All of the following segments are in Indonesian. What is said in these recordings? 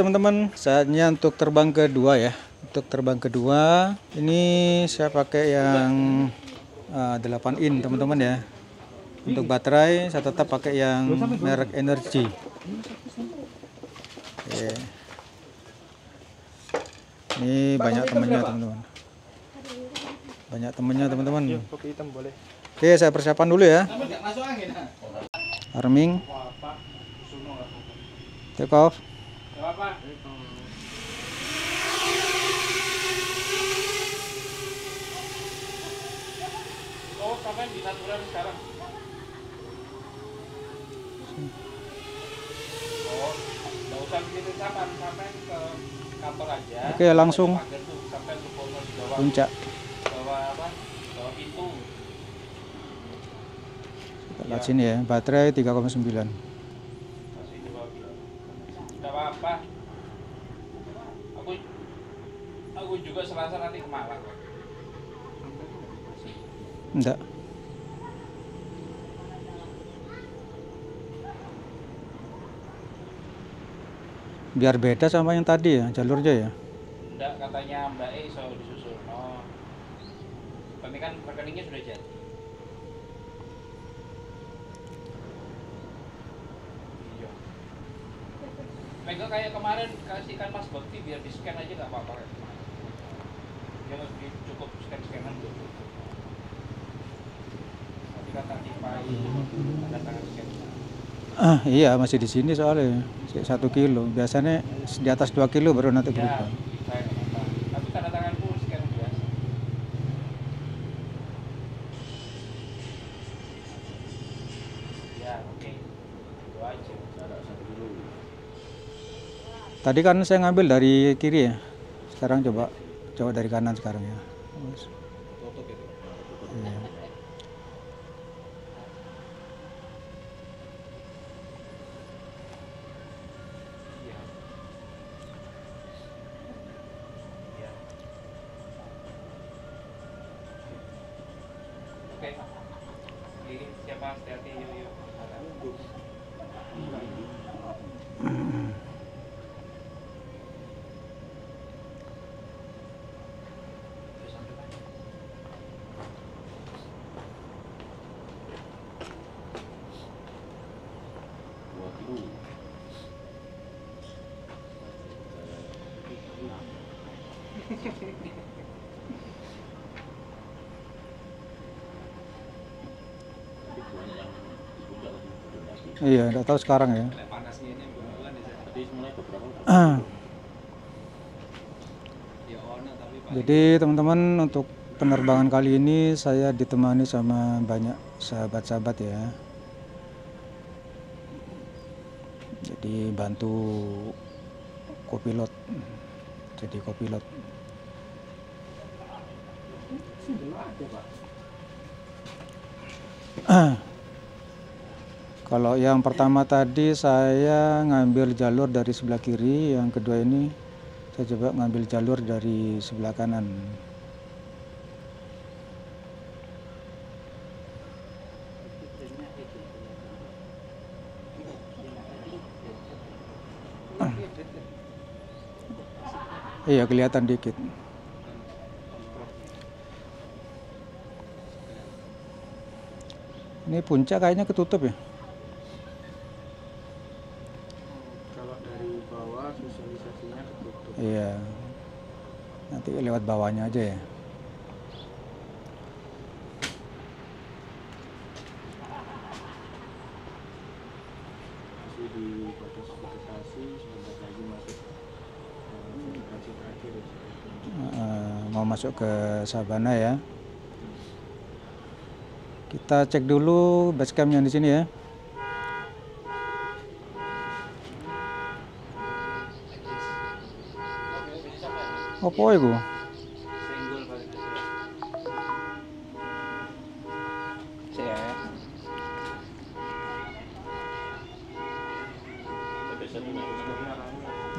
Teman-teman, saatnya untuk terbang kedua ya. Untuk terbang kedua, ini saya pakai yang 8 in teman-teman ya. Untuk baterai saya tetap pakai yang merek Energy. Oke. Ini banyak temennya teman-teman. Banyak temennya teman-teman. Oke, saya persiapan dulu ya. Arming. Take off. Oh, sampai di Natural sekarang. Oh, nggak usah bikin kapan, sampai ke kantor aja. Oke, langsung sampai ke bawah puncak. Bawah pintu. Kita lihat sini ya, baterai 3,9. Masih di bawah pintu. Nggak apa-apa. Aku juga Selasa nanti ke Malang. Enggak. Biar beda sama yang tadi ya, jalurnya ya. Enggak, katanya Mbak E so disusul. Oh. Tapi kan rekeningnya sudah jadi. Iya. Mega kayak kemarin kasihkan Mas Bakti biar di scan aja nggak apa-apa. Ya cukup scan-scanan dulu. Tapi kata Tipai ada tangan scan. Iya, masih di sini soalnya 1 kilo. Biasanya di atas 2 kilo baru nanti berubah. Saya nggak apa-apa. Tapi tanda tanganku scan biasa. Ya, oke. Itu aja. Tadi kan saya ngambil dari kiri ya. Sekarang coba dari kanan sekarang ya. Tutup itu. Iya. Oke. Ini siapa hati-hati yuk. Iya, enggak tahu sekarang ya. Panasnya ini bulan tadi mulai beberapa. Jadi teman-teman, untuk penerbangan kali ini saya ditemani sama banyak sahabat-sahabat ya. Jadi bantu kopilot. Jadi kopilot. Kalau yang pertama tadi saya ngambil jalur dari sebelah kiri, yang kedua ini saya coba ngambil jalur dari sebelah kanan. Iya, kelihatan dikit. Ini puncak kayaknya ketutup ya. Kalau dari bawah visualisasinya ketutup. Iya. Nanti lewat bawahnya aja ya. Masih di batas vegetasi, sebentar lagi masuk vegetasi terakhir ya. Mau masuk ke Sabana ya. Kita cek dulu basecamp yang di sini ya. Apa itu? Senggol paling saya.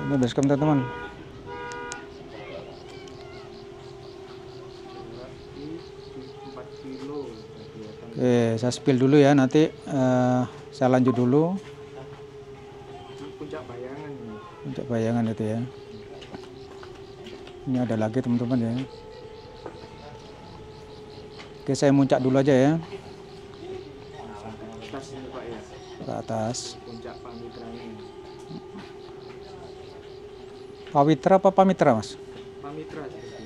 Ini basecamp teman-teman. Oke, saya spill dulu ya, nanti saya lanjut dulu. Puncak Bayangan. Puncak bayangan itu ya. Ini ada lagi teman-teman ya. Oke, saya muncak dulu aja ya atas ini Pak ya, ke atas. puncak Pamitranya. Pawitra apa Pamitra mas? Pamitra seperti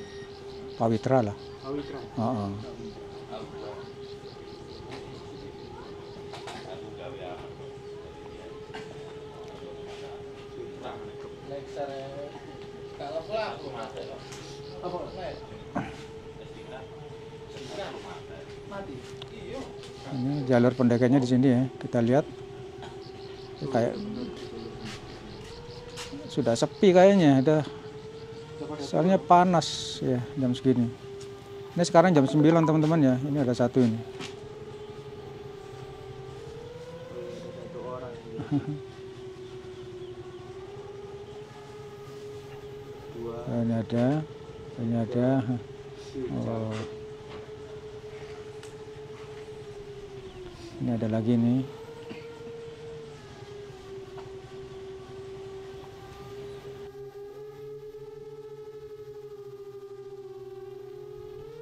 Pawitra lah. Pawitra. Oh. Ini jalur pendakiannya di sini ya. Kita lihat kayak sudah sepi kayaknya. Soalnya panas ya jam segini. Ini sekarang jam 9 teman-teman ya. Ini ada satu ini. Satu orang. Dua. Ini ada. Ini ada. Oh. Ini ada lagi nih.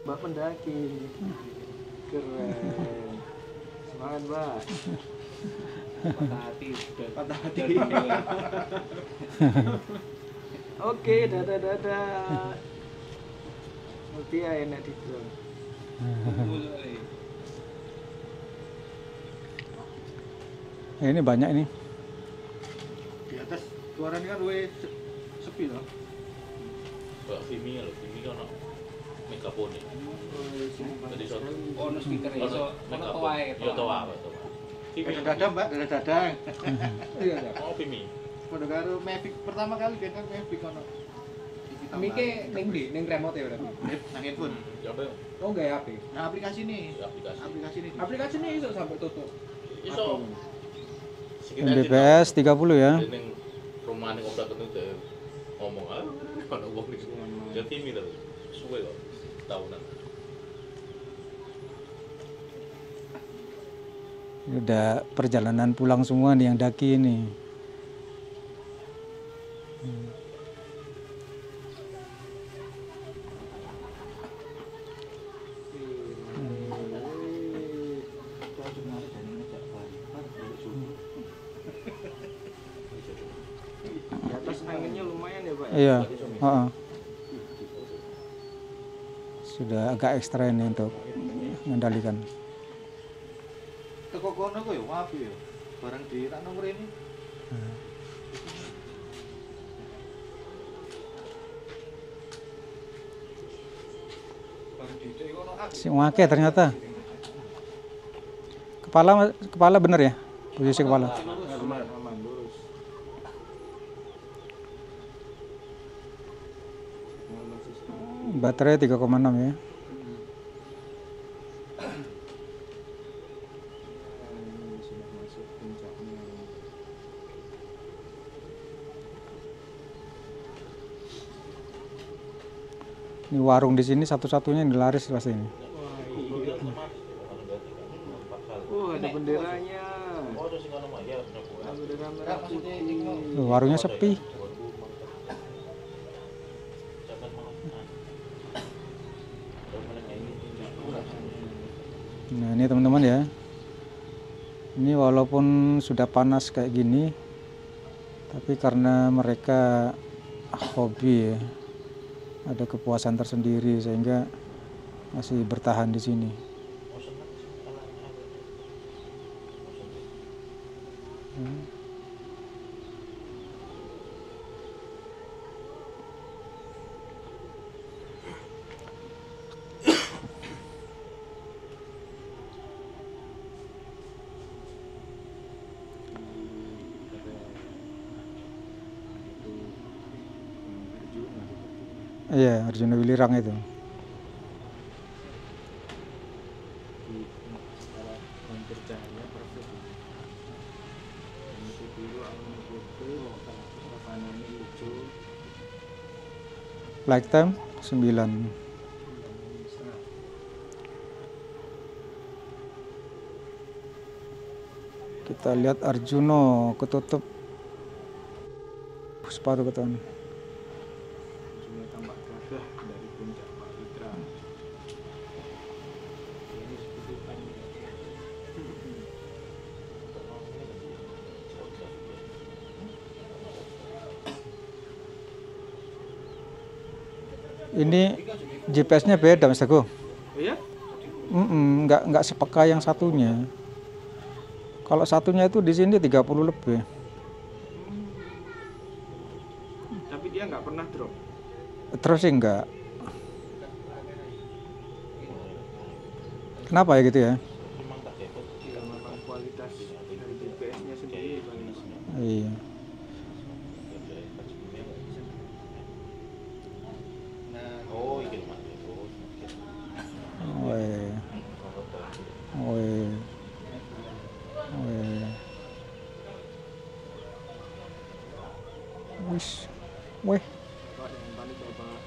Mbak pendaki. Keren. Semangat Mbak. Patah hati. Patah hati. Oke, dadah. Nanti ya enak di drone. Ini banyak ini. Di atas suaranya kan sepi loh. Kayak Vimy lho, Vimy kan ono mikrofone. Jadi iso Ono speaker ono iso ono mikrofon. toae. Yo toa, toa. Vimy. Dadah Mbak, dadah. Iya, iya. Oh, Vimy. Pada karo Mavic pertama kali kan Mavic ono. Mike ning ndi? Ning remote ya berarti. nang handphone. Ya apa? Oh, enggak HP. Nah, aplikasi nih. Aplikasi. Aplikasi nih. Aplikasi ini iso sampai tutup. Iso. Mbps 30 ya. Ning rumah ning obrak itu teh ngomong ah ono wong iki. Ya Vimy lho. Suwe kok. Tahunan. Ini udah perjalanan pulang semua nih yang daki ini. Di atas anginnya lumayan ya, Pak. Iya. Heeh. Sudah agak ekstra ini untuk mengendalikan. Teko kono kok ya, maaf ya. Barang di tak nomor ini. Si Wake ternyata. Kepala bener ya? Posisi kepala. Aman, lurus. Baterai 3,6 ya. Sudah masuk puncaknya. Ini warung di sini satu-satunya yang laris pasti ini. Ada benderanya. Oh, terus ngono mah ya Bendera merah putih. Warungnya sepi. Nah ini teman-teman ya. Ini walaupun sudah panas kayak gini, tapi karena mereka hobi ya, ada kepuasan tersendiri sehingga masih bertahan di sini. Iya, Arjuna Wilirang itu. Secara hampir cahaya perfect. Ini dulu angin putih, warnanya hijau. Flight time 9. Kita lihat Arjuna ketutup separuh keton. Ujungnya tampak gagah dari puncak Pak Fitra. Ini seperti panjang. Ini GPS-nya beda Mas Teguh. Iya? Nggak sepeka yang satunya. Kalau satunya itu di sini 30 lebih. Tapi dia nggak pernah drop. Terus sih enggak. Kenapa ya gitu ya? Memang tak dapat. Dia memang kualitas dari GPS-nya sendiri paling. Iya. Oh, iki Mas. Weh. Weh. Weh. Wis. Weh. Pak jangan panik Bapak.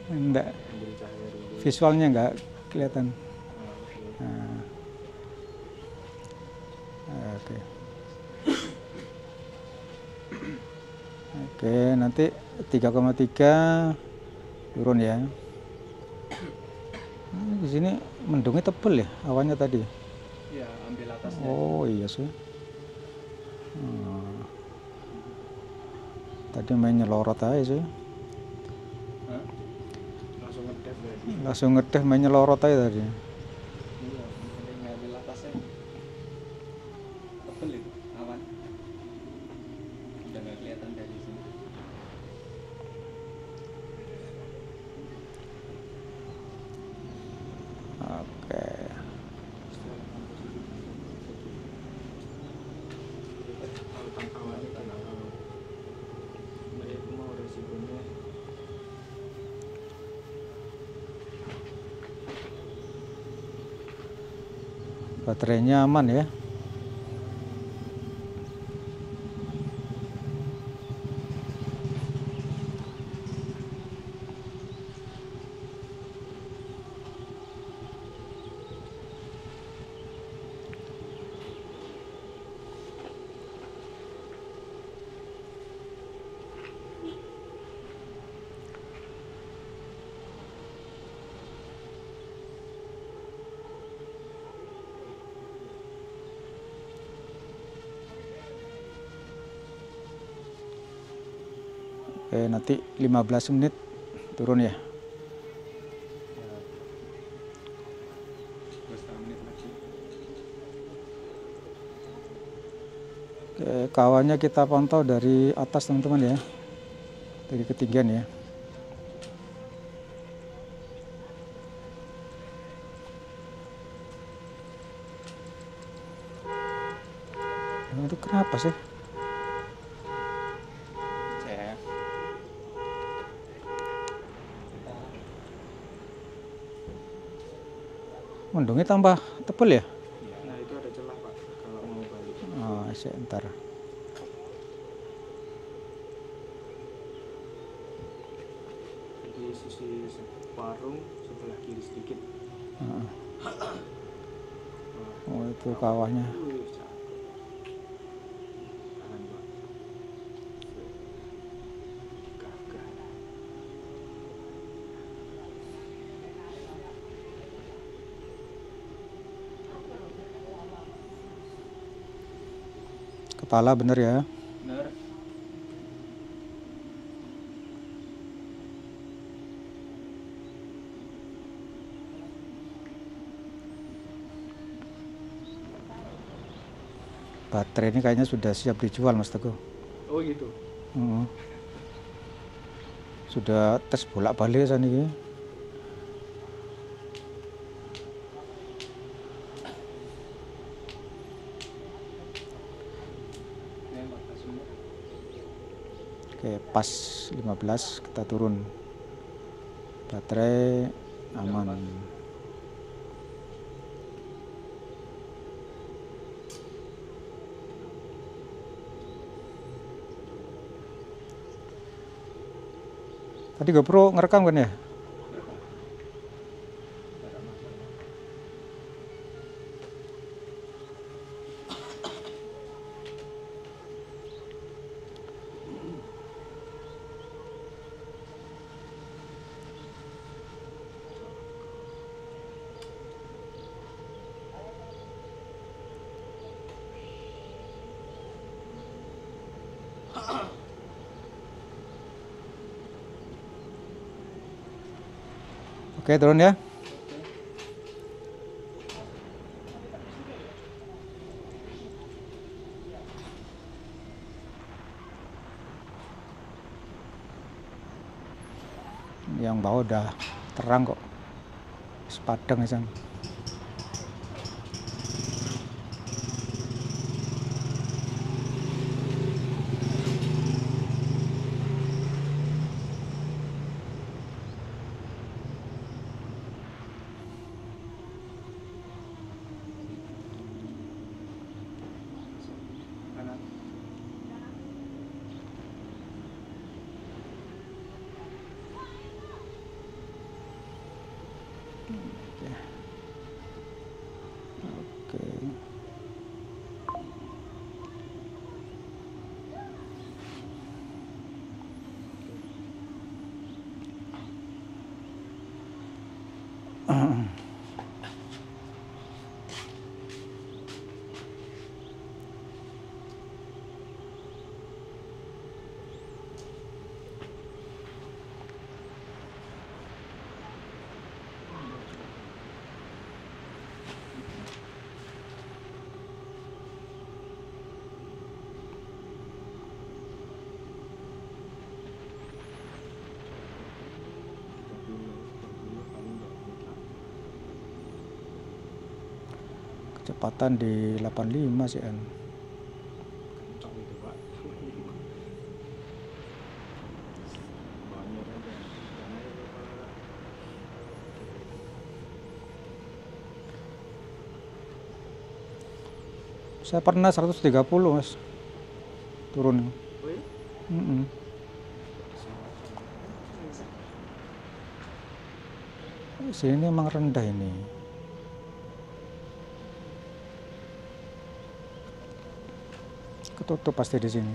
Enggak. Ambil cahaya dulu. Visualnya enggak kelihatan. Oke. Nah. Oke. Oke, nanti 3,3 turun ya. Di sini mendungnya tebel ya awannya tadi. Ya, ambil atasnya. Oh iya sih. Tadi main nyelorot aja sih. Hah? Langsung ngedep berarti. Langsung ngedeh main nyelorot aja tadi. Iya, mending ngambil atasnya. Tebel itu awan. Udah nggak kelihatan dari sini. Oke. Mereka mau resikonya. Baterainya aman ya. Oke, nanti 15 menit turun ya. 2,5 menit lagi. Oke, kawannya kita pantau dari atas teman-teman ya. Dari ketinggian ya. Itu kenapa sih? Mendungnya tambah tebel ya? Nah itu ada celah Pak kalau mau balik. Oh, sebentar. Jadi sisi separuh sebelah kiri sedikit. Heeh. Oh, itu kawahnya. Wih, cakep. Tahan Pak. Gagah. Kepala bener ya. Bener. Baterai ini kayaknya sudah siap dijual Mas Teguh. Oh gitu. Heeh. Sudah tes bolak-balik sana ini. Nembak ke sumur. Oke, pas 15 kita turun. Baterai aman. Tadi GoPro ngerekam kan ya? Oke, turun ya. Yang bawah udah terang kok, sepadang ya. Kanan. Oke. Kecepatan di 85 sih kan. Kencang itu Pak. Banyak aja. Jangan itu Pak. Saya pernah 130 mas turun. Oh ya? Mm-mm. Sini emang rendah ini. Ketutup pasti di sini.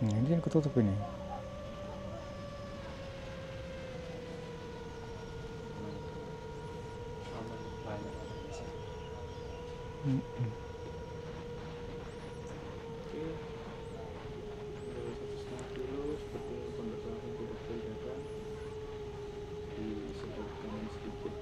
Nah, ini yang ketutup ini. Mm-mm. Oke. Dari 1,5 kilo seperti yang pemberitahuan Bu Dokter katakan di sebelah kanan sedikit.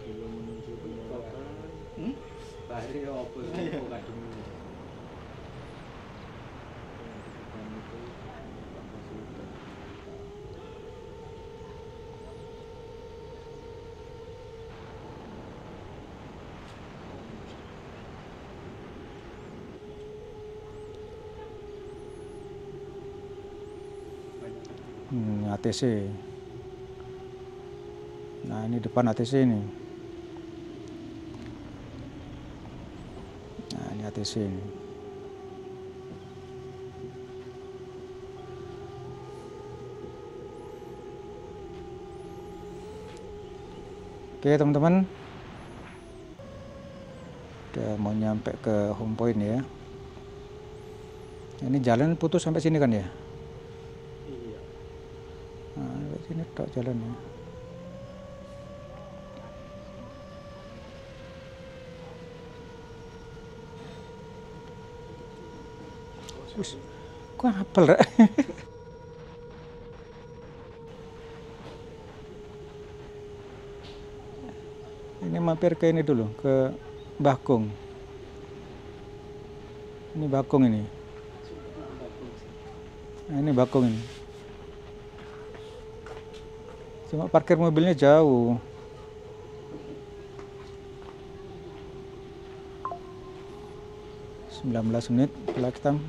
Kilo menuju pendaratan. Bahari apa sih kok gak dulu. Depan itu fasilitas. ATC. Nah ini depan ATC ini. Nah ini ATC ini. Oke teman-teman, udah mau nyampe ke home point ya. Ini jalan putus sampai sini kan ya? Iya. Nah, sampai sini tok jalannya. Wis, kok apel rek? Ini mampir ke ini dulu, ke Bakung. Ini Bakung ini. Nah, ini Bakung ini. Cuma parkir mobilnya jauh. 19 menit, Black Time.